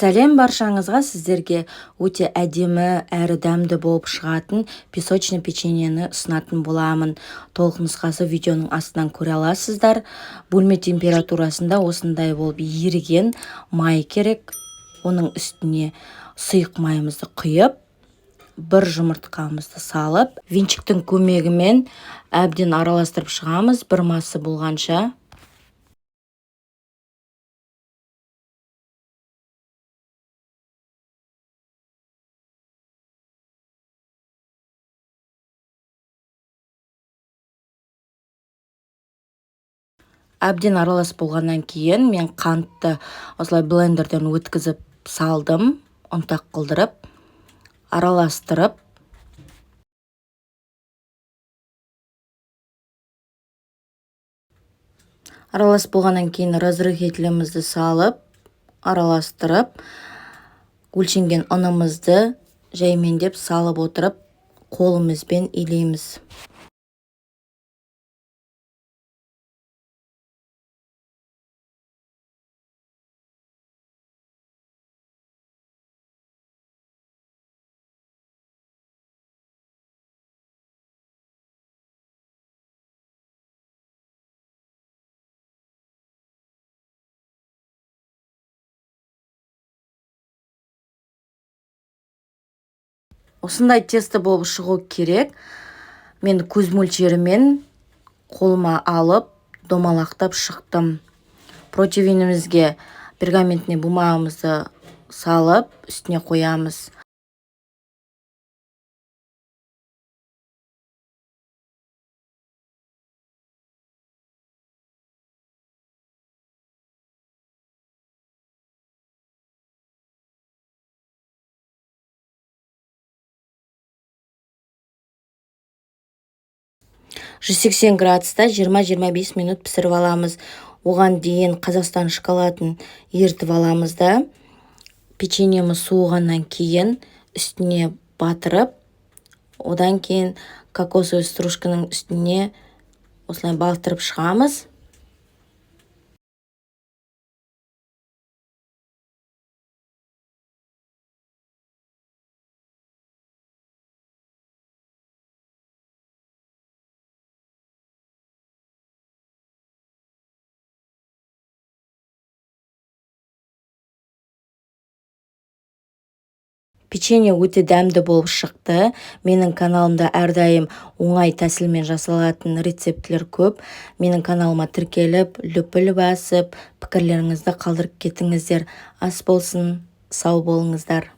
Сәлем баршаңызға, сіздерге өте әдемі әрі дәмді болып шығатын песочный печеньені ұсынатын боламын. Толық нұсқасы видеоның астынан көре аласыздар. Бөлме температурасында осындай болып еріген май керек. Оның үстіне сұйық майымызды құйып, бір жұмыртқамызды салып, венчиктің көмегімен әбден араластырып шығамыз, бір массы болғанша. Әбден аралас болғаннан кейін мен қантты осылай блендерден өткізіп салдым, ұнтақ қылдырып, араластырып. Аралас болғаннан кейін разрыхителімізді салып, араластырып, өлшенген ұнымызды жәймендеп салып отырып, қолымызбен илейміз. Осындай тесті болып шығу керек. Мен көз мөлшерімен қолыма алып, домалақтап шықтым. Противенімізге пергаментный бумағымызды салып, үстіне қоямыз. «180 градуста 20-25 минут пісіріп аламыз. Оған дейін Қазақстан шоколадын ертіп аламыз да, печеньеміз суығаннан кейін үстіне батырып, одан кейін кокосовый стружканың үстіне осылай балтырып шығамыз. Печенье өте дәмді болып шықты. Менің каналымда әрдайым оңай тәсілмен жасалатын рецептлер көп. Менің каналыма тіркеліп, лүпіл басып, пікірлеріңізді қалдырып кетіңіздер. Ас болсын, сау болыңыздар.